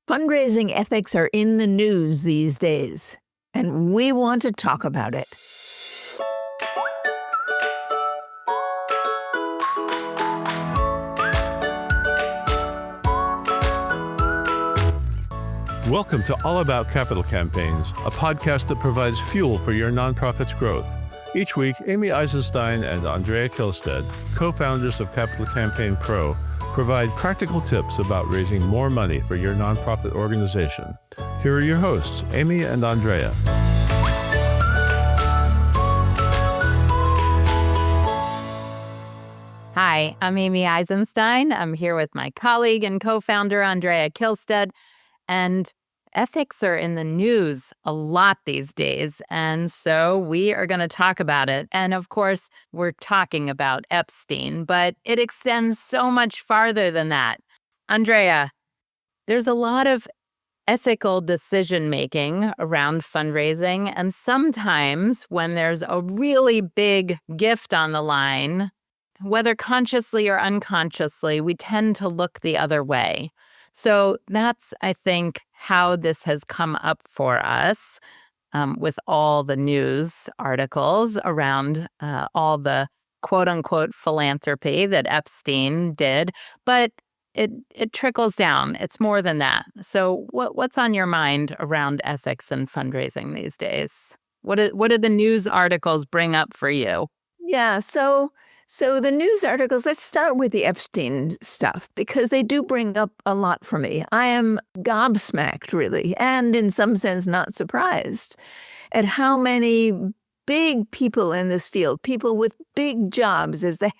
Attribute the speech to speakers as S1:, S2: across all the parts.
S1: Fundraising ethics are in the news these days, and we want to talk about it.
S2: Welcome to All About Capital Campaigns, a podcast that provides fuel for your nonprofit's growth. Each week, Amy Eisenstein and Andrea Kihlstedt, co-founders of Capital Campaign Pro, provide practical tips about raising more money for your nonprofit organization. Here are your hosts, Amy and Andrea.
S3: Hi, I'm Amy Eisenstein. I'm here with my colleague and co-founder, Andrea Kihlstedt. And ethics are in the news a lot these days, and so we are going to talk about it. And of course, we're talking about Epstein, but it extends so much farther than that. Andrea, there's a lot of ethical decision-making around fundraising, and sometimes when there's a really big gift on the line, whether consciously or unconsciously, we tend to look the other way. So that's, I think, how this has come up for us with all the news articles around all the quote-unquote philanthropy that Epstein did. But it trickles down. It's more than that. So what's on your mind around ethics and fundraising these days? What did the news articles bring up for you?
S1: Yeah, so the news articles, let's start with the Epstein stuff, because they do bring up a lot for me. I am gobsmacked, really, and in some sense not surprised at how many big people in this field, people with big jobs as the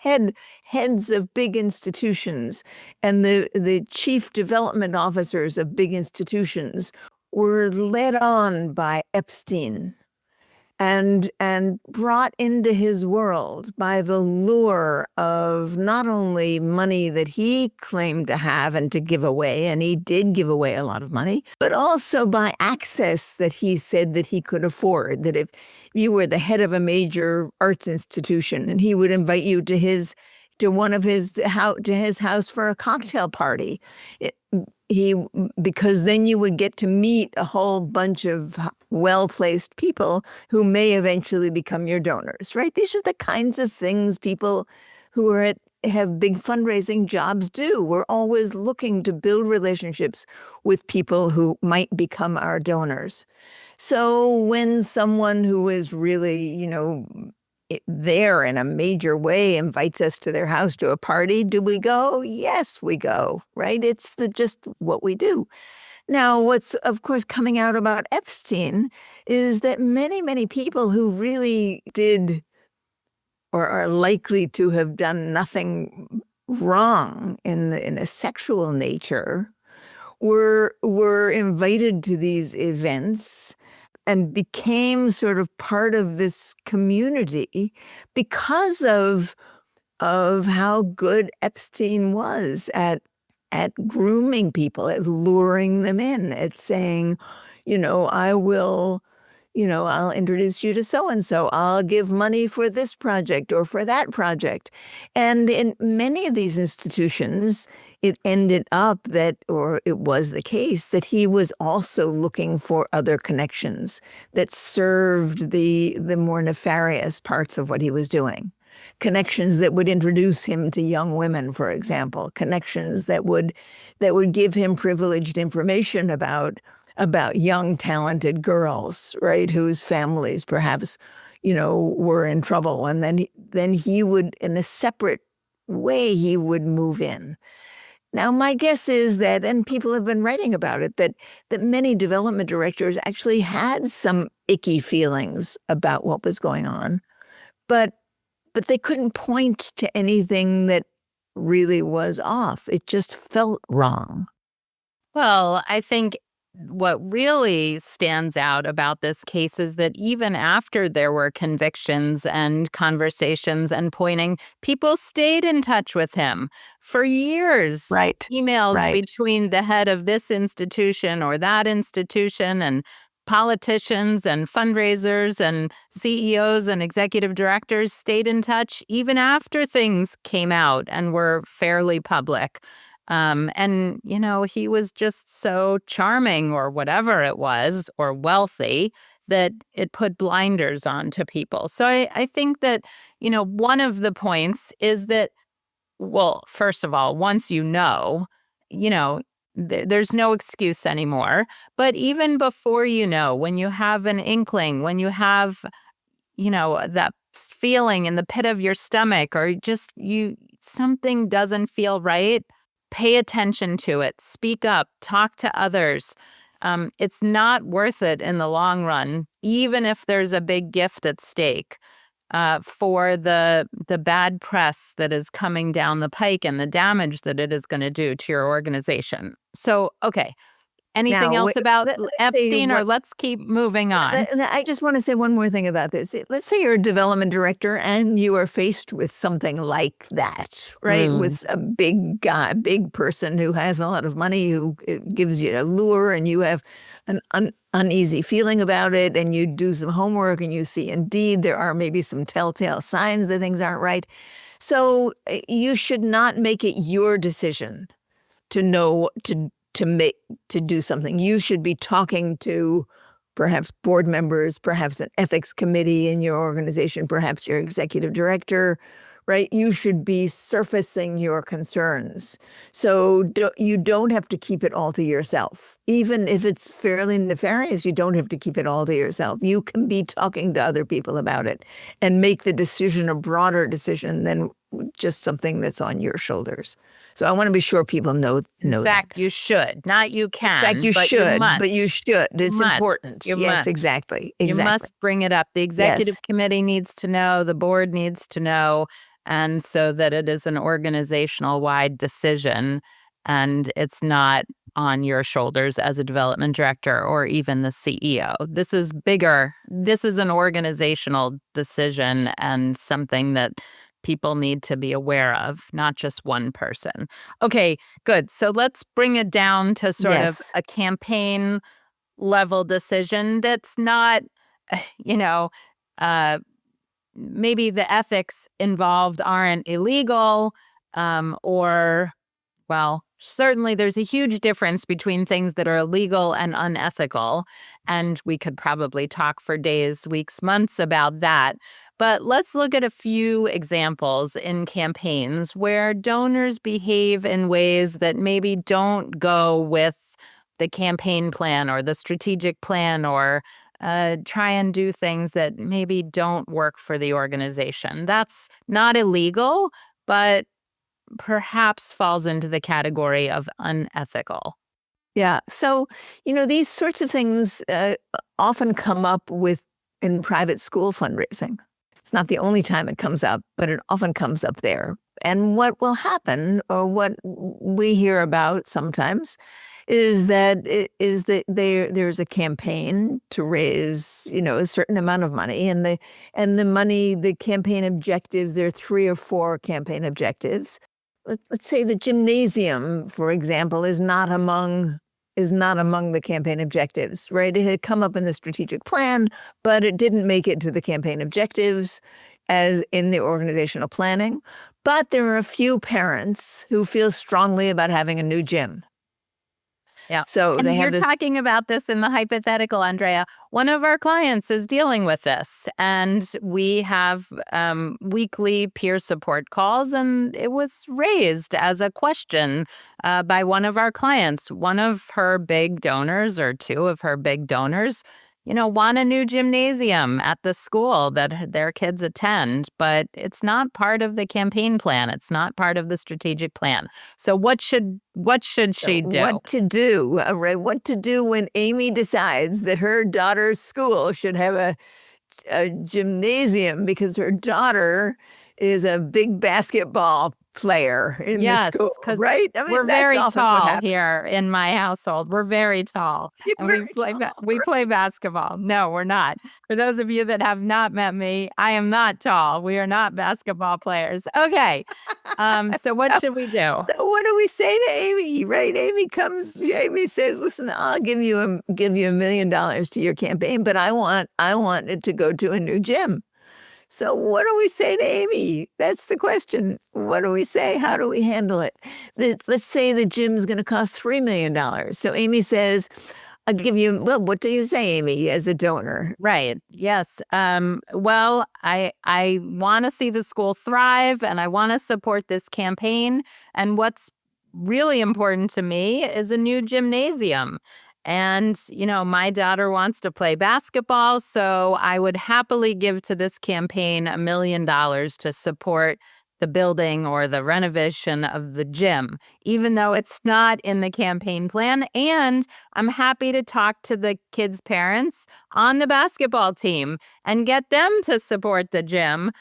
S1: heads of big institutions and the chief development officers of big institutions were led on by Epstein and brought into his world by the lure of not only money that he claimed to have and to give away, and he did give away a lot of money, but also by access that he said that he could afford, that if you were the head of a major arts institution and he would invite you to his house for a cocktail party, because then you would get to meet a whole bunch of well-placed people who may eventually become your donors, right? These are the kinds of things people who have big fundraising jobs do. We're always looking to build relationships with people who might become our donors. So when someone who is really, there in a major way invites us to their house to a party, do we go? Yes, we go, right? It's just what we do. Now, what's, of course, coming out about Epstein is that many, many people who really did or are likely to have done nothing wrong in a sexual nature were invited to these events and became sort of part of this community because of how good Epstein was at grooming people, at luring them in, at saying, I'll introduce you to so-and-so. I'll give money for this project or for that project. And in many of these institutions, it ended up it was the case that he was also looking for other connections that served the more nefarious parts of what he was doing. Connections that would introduce him to young women, for example, connections that would give him privileged information about young, talented girls, right, whose families perhaps, were in trouble. And then he would, in a separate way, he would move in. Now, my guess is that, and people have been writing about it, that many development directors actually had some icky feelings about what was going on, but they couldn't point to anything that really was off. It just felt wrong.
S3: Well, I think what really stands out about this case is that even after there were convictions and conversations and pointing, people stayed in touch with him for years.
S1: Right.
S3: Emails between the head of this institution or that institution and politicians and fundraisers and CEOs and executive directors stayed in touch even after things came out and were fairly public. And, he was just so charming or whatever it was, or wealthy, that it put blinders on to people. So I think that, one of the points is that, well, first of all, once you know, there's no excuse anymore. But even before when you have an inkling, when you have, that feeling in the pit of your stomach, or just something doesn't feel right, pay attention to it, speak up, talk to others. It's not worth it in the long run, even if there's a big gift at stake, for the bad press that is coming down the pike and the damage that it is going to do to your organization. So, okay. Anything
S1: Now,
S3: else about
S1: let's say
S3: Epstein, or let's keep moving on?
S1: I just want to say one more thing about this. Let's say you're a development director and you are faced with something like that, right? With a big guy, big person who has a lot of money, who gives you a lure, and you have an uneasy feeling about it, and you do some homework and you see indeed there are maybe some telltale signs that things aren't right. So you should not make it your decision to know to do something. You should be talking to perhaps board members, perhaps an ethics committee in your organization, perhaps your executive director, right? You should be surfacing your concerns. So you don't have to keep it all to yourself. Even if it's fairly nefarious, you don't have to keep it all to yourself. You can be talking to other people about it and make the decision a broader decision than just something that's on your shoulders. So I want to be sure people know
S3: In fact,
S1: that.
S3: you should. Not you can.
S1: In fact, you
S3: but
S1: should,
S3: you must.
S1: but you should. It's
S3: must.
S1: important.
S3: You
S1: Yes,
S3: must.
S1: exactly.
S3: You must bring it up. The executive
S1: Yes.
S3: committee needs to know, the board needs to know, and so that it is an organizational-wide decision, and it's not on your shoulders as a development director or even the CEO. This is bigger. This is an organizational decision, and something that people need to be aware of, not just one person. Okay, good. So let's bring it down to sort of
S1: Yes.
S3: a campaign level decision that's not, you know, uh, maybe the ethics involved aren't illegal, or, well, certainly there's a huge difference between things that are illegal and unethical. And we could probably talk for days, weeks, months about that. But let's look at a few examples in campaigns where donors behave in ways that maybe don't go with the campaign plan or the strategic plan, or try and do things that maybe don't work for the organization. That's not illegal, but perhaps falls into the category of unethical.
S1: Yeah. So, these sorts of things often come up in private school fundraising. It's not the only time it comes up, but it often comes up there. And what will happen, or what we hear about sometimes, is that there's a campaign to raise, a certain amount of money, and the campaign objectives. There are 3 or 4 campaign objectives. Let's say the gymnasium, for example, is not among the campaign objectives, right? It had come up in the strategic plan, but it didn't make it to the campaign objectives as in the organizational planning. But there are a few parents who feel strongly about having a new gym.
S3: Yeah.
S1: So
S3: And
S1: they have
S3: you're
S1: this.
S3: talking about this in the hypothetical, Andrea. One of our clients is dealing with this, and we have weekly peer support calls, and it was raised as a question by one of our clients. One of her big donors, or 2 of her big donors, want a new gymnasium at the school that their kids attend, but it's not part of the campaign plan. It's not part of the strategic plan. So what should she do?
S1: What to do, right? What to do when Amy decides that her daughter's school should have a gymnasium because her daughter is a big basketball player in the
S3: Yes,
S1: school,
S3: because
S1: right? I mean,
S3: we're
S1: that's
S3: very
S1: often what
S3: tall
S1: happens.
S3: here in my household. We're very tall,
S1: You're
S3: and we
S1: very
S3: play
S1: tall,
S3: we play basketball. No, we're not. For those of you that have not met me, I am not tall. We are not basketball players. Okay. So what
S1: So
S3: should we do?
S1: So what do we say to Amy, right? Amy says, listen, I'll give you $1 million to your campaign, but I want it to go to a new gym. So what do we say to Amy? That's the question. What do we say? How do we handle it? Let's say the gym's going to cost $3 million. So Amy says, I'll give you, well, what do you say, Amy, as a donor?
S3: Right. Yes. Well, I want to see the school thrive and I want to support this campaign. And what's really important to me is a new gymnasium. And, my daughter wants to play basketball, so I would happily give to this campaign $1 million to support the building or the renovation of the gym, even though it's not in the campaign plan. And I'm happy to talk to the kids' parents on the basketball team and get them to support the gym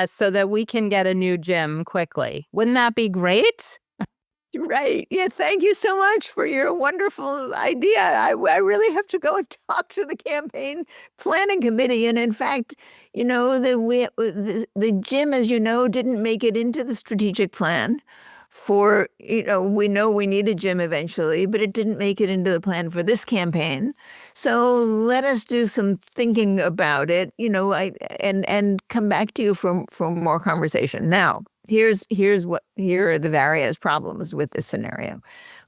S3: so that we can get a new gym quickly. Wouldn't that be great?
S1: Right. Yeah. Thank you so much for your wonderful idea. I really have to go and talk to the campaign planning committee. And in fact, the gym, as you know, didn't make it into the strategic plan we know we need a gym eventually, but it didn't make it into the plan for this campaign. So let us do some thinking about it, and come back to you for more conversation. Now, here are the various problems with this scenario.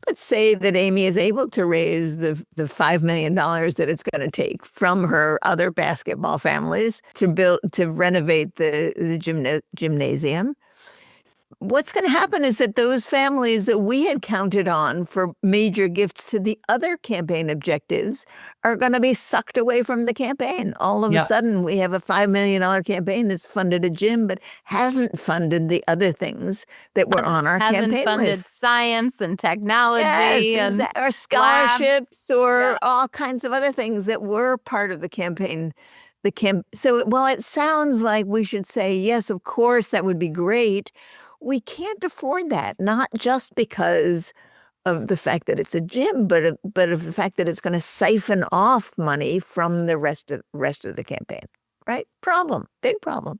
S1: Let's say that Amy is able to raise the $5 million that it's going to take from her other basketball families to renovate the gymnasium. What's going to happen is that those families that we had counted on for major gifts to the other campaign objectives are going to be sucked away from the campaign. All of a sudden, we have a $5 million campaign that's funded a gym, but hasn't funded the other things that were on our campaign
S3: hasn't funded
S1: list.
S3: Science and technology
S1: or scholarships or all kinds of other things that were part of the campaign. So while it sounds like we should say, yes, of course, that would be great, we can't afford that, not just because of the fact that it's a gym, but of the fact that it's going to siphon off money from the rest of the campaign. Right? Big problem.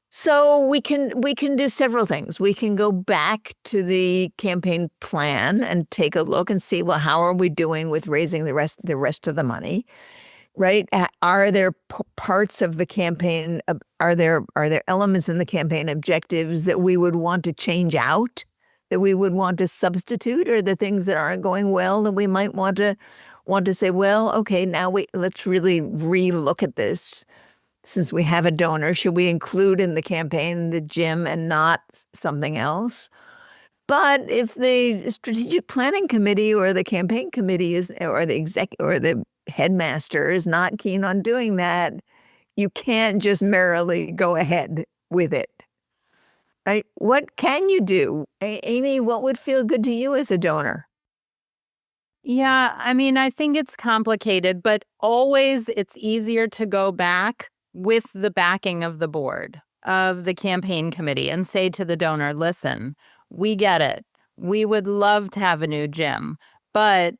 S1: So we can do several things. We can go back to the campaign plan and take a look and see, well, how are we doing with raising the rest of the money? Right? Are there parts of the campaign? Are there elements in the campaign objectives that we would want to change out, that we would want to substitute, or the things that aren't going well that we might want to say, well, okay, now let's really relook at this. Since we have a donor, should we include in the campaign the gym and not something else? But if the strategic planning committee or the campaign committee or the headmaster is not keen on doing that, you can't just merrily go ahead with it. Right? What can you do? Amy, what would feel good to you as a donor?
S3: Yeah, I mean, I think it's complicated, but always it's easier to go back with the backing of the board, of the campaign committee, and say to the donor, listen, we get it. We would love to have a new gym, but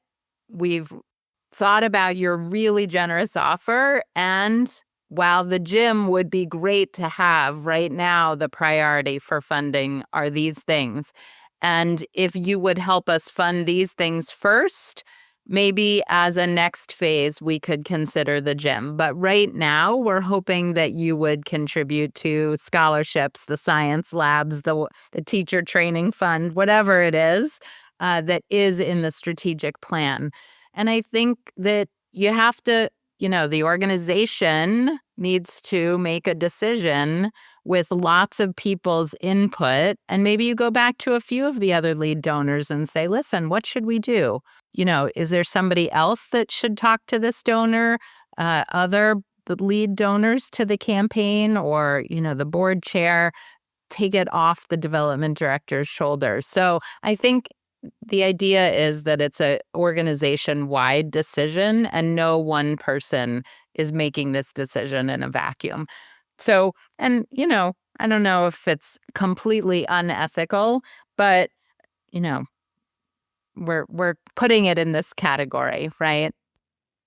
S3: we've thought about your really generous offer. And while the gym would be great to have right now, the priority for funding are these things. And if you would help us fund these things first, maybe as a next phase, we could consider the gym. But right now, we're hoping that you would contribute to scholarships, the science labs, the teacher training fund, whatever it is that is in the strategic plan. And I think that you have to, the organization needs to make a decision with lots of people's input. And maybe you go back to a few of the other lead donors and say, listen, what should we do? Is there somebody else that should talk to this donor, the lead donors to the campaign, or, the board chair? Take it off the development director's shoulders. So I think the idea is that it's an organization-wide decision and no one person is making this decision in a vacuum. So, and, I don't know if it's completely unethical, but, we're putting it in this category, right?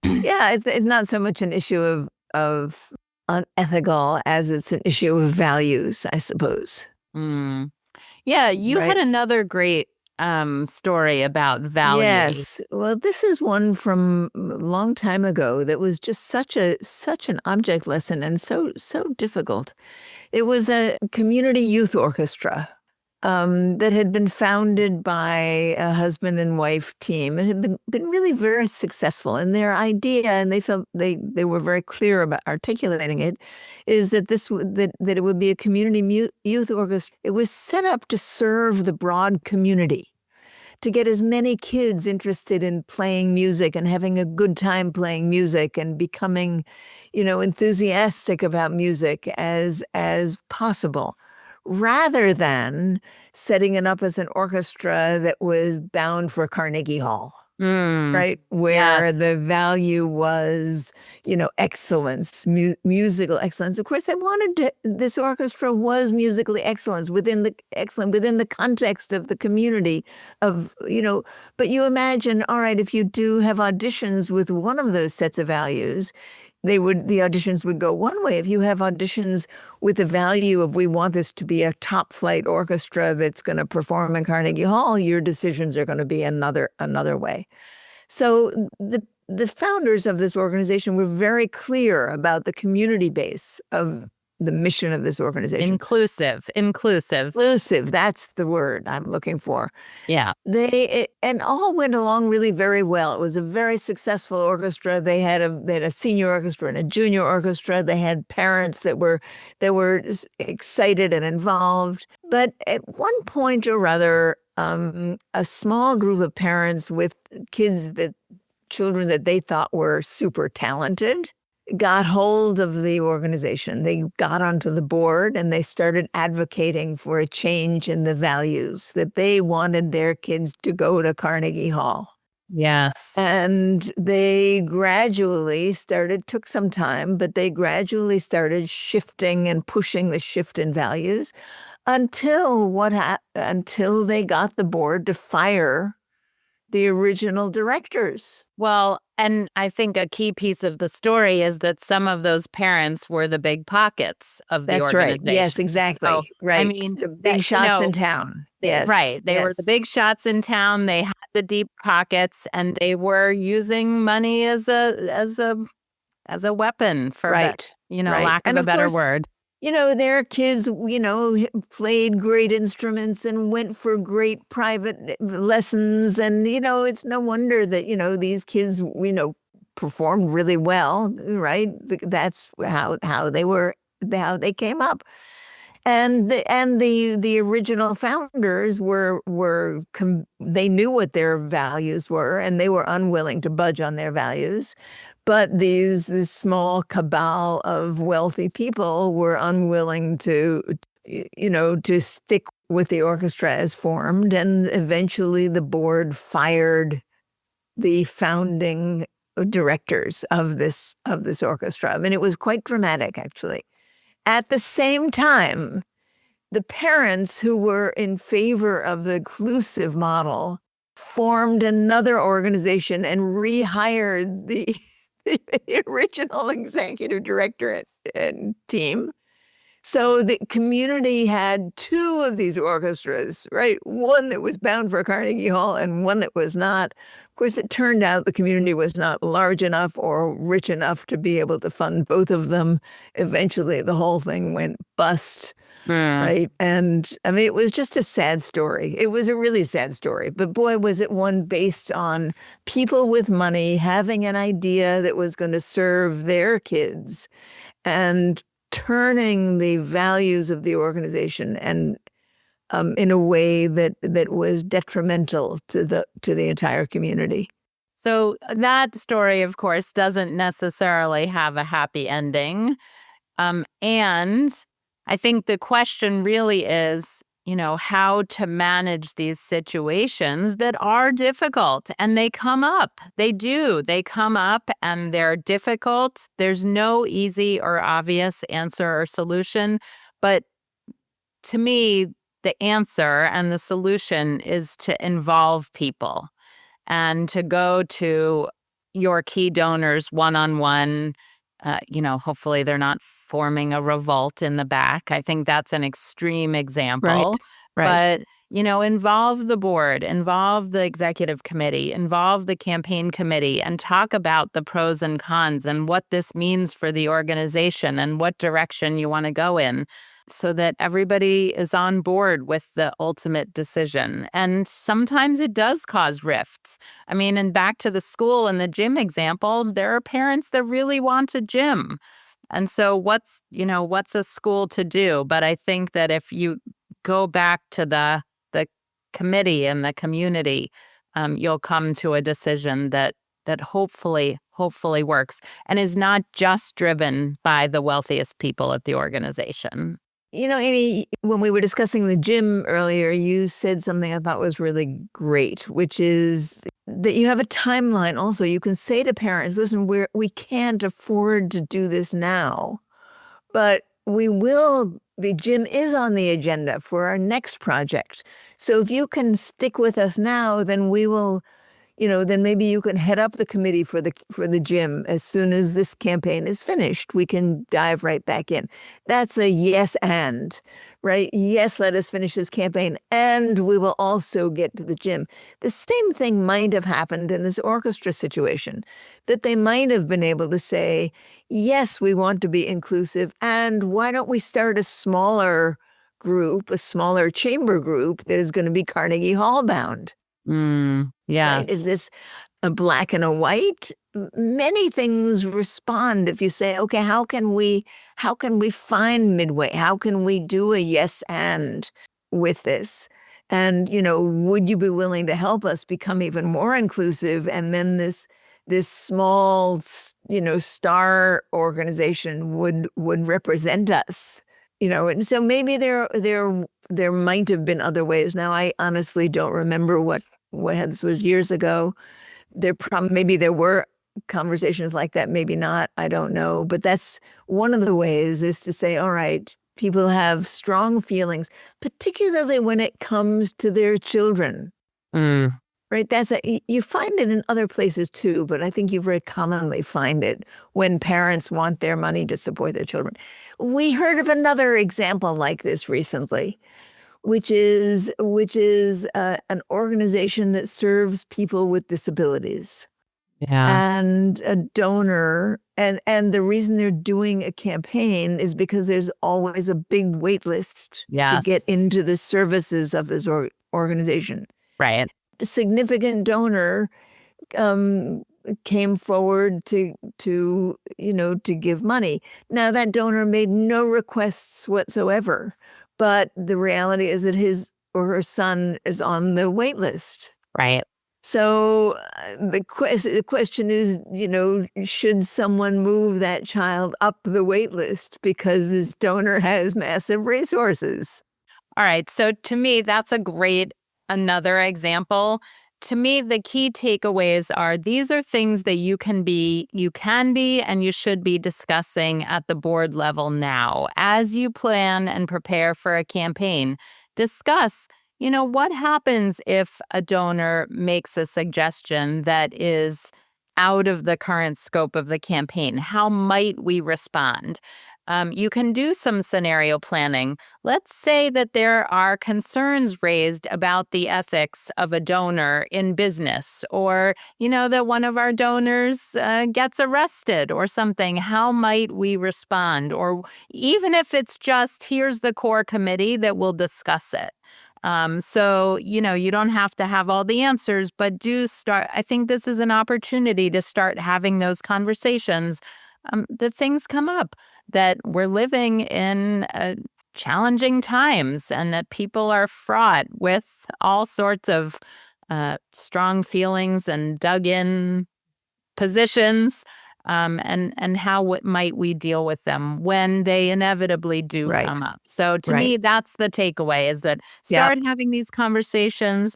S1: Yeah, it's not so much an issue of unethical as it's an issue of values, I suppose.
S3: Yeah, you had
S1: Right?
S3: another great story about value.
S1: Yes. Well, this is one from a long time ago that was just such an object lesson and so difficult. It was a community youth orchestra that had been founded by a husband and wife team and had been really very successful. And their idea, and they felt they were very clear about articulating it, is that that it would be a community youth orchestra. It was set up to serve the broad community, to get as many kids interested in playing music and having a good time playing music and becoming, enthusiastic about music as possible, rather than setting it up as an orchestra that was bound for Carnegie Hall. Right, where
S3: Yes.
S1: the value was, excellence, musical excellence. Of course, they wanted this orchestra was musically excellent within the context of the community But you imagine, all right, if you do have auditions with one of those sets of values, the auditions would go one way. If you have auditions with the value of we want this to be a top flight orchestra that's going to perform in Carnegie Hall, your decisions are going to be another way. So the founders of this organization were very clear about the community base of the mission of this organization.
S3: Inclusive.
S1: Inclusive, that's the word I'm looking for.
S3: Yeah.
S1: And all went along really very well. It was a very successful orchestra. They had a senior orchestra and a junior orchestra. They had parents that were excited and involved. But at one point or other, a small group of parents with children that they thought were super talented got hold of the organization. They got onto the board and they started advocating for a change in the values, that they wanted their kids to go to Carnegie Hall.
S3: Yes.
S1: And they gradually took some time, but they gradually started shifting and pushing the shift in values until they got the board to fire the original directors.
S3: Well, and I think a key piece of the story is that some of those parents were the big pockets of the
S1: That's
S3: organization.
S1: right. Yes, exactly.
S3: So,
S1: right.
S3: I mean,
S1: the big shots in town. Yes.
S3: Right. They were the big shots in town. They had the deep pockets, and they were using money as a weapon for
S1: right.
S3: lack of a better word.
S1: Their kids, played great instruments and went for great private lessons. And, it's no wonder that, these kids, performed really well, right? That's how they came up. And the original founders they knew what their values were, and they were unwilling to budge on their values. But this small cabal of wealthy people were unwilling to stick with the orchestra as formed. And eventually the board fired the founding directors of this orchestra. I mean, it was quite dramatic, actually. At the same time, the parents who were in favor of the inclusive model formed another organization and rehired the original executive director and team. So the community had two of these orchestras, right? One that was bound for Carnegie Hall and one that was not. Of course, it turned out the community was not large enough or rich enough to be able to fund both of them. Eventually, the whole thing went bust. Right. And I mean, it was just a sad story. It was a really sad story. But boy, was it one based on people with money having an idea that was going to serve their kids and turning the values of the organization and in a way that was detrimental to the entire community.
S3: So that story, of course, doesn't necessarily have a happy ending. And I think the question really is, how to manage these situations that are difficult, and they come up. They do. They come up and they're difficult. There's no easy or obvious answer or solution. But to me, the answer and the solution is to involve people and to go to your key donors one-on-one. Hopefully they're not forming a revolt in the back. I think that's an extreme example.
S1: Right.
S3: But, involve the board, involve the executive committee, involve the campaign committee, and talk about the pros and cons and what this means for the organization and what direction you want to go in, so that everybody is on board with the ultimate decision. And sometimes it does cause rifts. I mean, and back to the school and the gym example, there are parents that really want a gym. And so what's a school to do? But I think that if you go back to the committee and the community, you'll come to a decision that hopefully works and is not just driven by the wealthiest people at the organization.
S1: Amy, when we were discussing the gym earlier, you said something I thought was really great, which is that you have a timeline also. You can say to parents, listen, we can't afford to do this now, but the gym is on the agenda for our next project. So if you can stick with us now, then we will, then maybe you can head up the committee for the gym as soon as this campaign is finished. We can dive right back in. That's a yes and, right? Yes, let us finish this campaign, and we will also get to the gym. The same thing might have happened in this orchestra situation, that they might have been able to say, yes, we want to be inclusive, and why don't we start a smaller group, a smaller chamber group that is going to be Carnegie Hall bound.
S3: Yes.
S1: Right? Is this a black and a white? Many things respond if you say, okay, how can we find midway? How can we do a yes and with this? And, would you be willing to help us become even more inclusive? And then this small, star organization would represent us. And so maybe there might have been other ways. Now, I honestly don't remember what this was years ago. Maybe there were conversations like that, maybe not. I don't know. But that's one of the ways, is to say, all right, people have strong feelings, particularly when it comes to their children. Right? You find it in other places too, but I think you very commonly find it when parents want their money to support their children. We heard of another example like this recently, which is an organization that serves people with disabilities.
S3: Yeah.
S1: And a donor, and the reason they're doing a campaign is because there's always a big wait list to get
S3: Yes.
S1: into the services of this organization.
S3: Right.
S1: A significant donor came forward to give money. Now, that donor made no requests whatsoever, but the reality is that his or her son is on the wait list.
S3: Right.
S1: So the question is, should someone move that child up the wait list because this donor has massive resources?
S3: All right. So to me, that's another example. To me, the key takeaways are these are things that you can be, and you should be discussing at the board level now. As you plan and prepare for a campaign, discuss, what happens if a donor makes a suggestion that is out of the current scope of the campaign? How might we respond? You can do some scenario planning. Let's say that there are concerns raised about the ethics of a donor in business, or, that one of our donors gets arrested or something. How might we respond? Or even if it's just, here's the core committee that will discuss it. So, you don't have to have all the answers, but do start. I think this is an opportunity to start having those conversations. That things come up, that we're living in challenging times, and that people are fraught with all sorts of strong feelings and dug in positions. And how might we deal with them when they inevitably do
S1: Right.
S3: come up? So to
S1: Right.
S3: me, that's the takeaway, is that start having these conversations,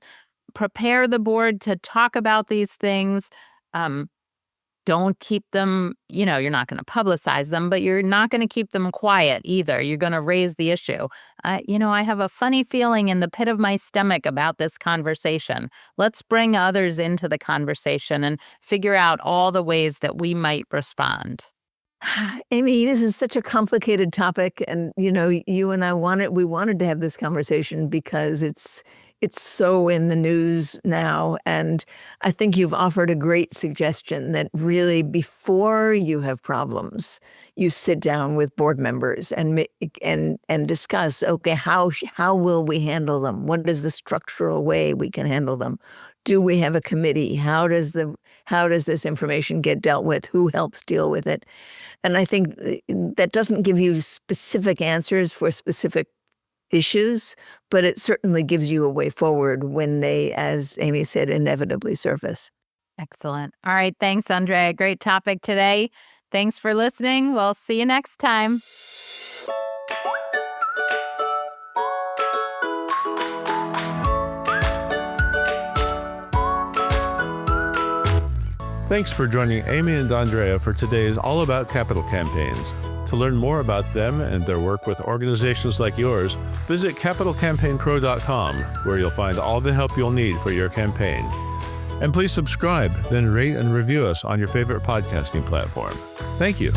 S3: prepare the board to talk about these things. Don't keep them, you're not going to publicize them, but you're not going to keep them quiet either. You're going to raise the issue. I have a funny feeling in the pit of my stomach about this conversation. Let's bring others into the conversation and figure out all the ways that we might respond.
S1: Amy, this is such a complicated topic, and you and I we wanted to have this conversation because it's so in the news now. And I think you've offered a great suggestion that really before you have problems, you sit down with board members and discuss, okay, how will we handle them? What is the structural way we can handle them? Do we have a committee? How does this information get dealt with? Who helps deal with it? And I think that doesn't give you specific answers for specific issues, but it certainly gives you a way forward when they, as Amy said, inevitably surface.
S3: Excellent. All right. Thanks, Andrea. Great topic today. Thanks for listening. We'll see you next time.
S2: Thanks for joining Amy and Andrea for today's All About Capital Campaigns. To learn more about them and their work with organizations like yours, visit capitalcampaignpro.com, where you'll find all the help you'll need for your campaign. And please subscribe, then rate and review us on your favorite podcasting platform. Thank you.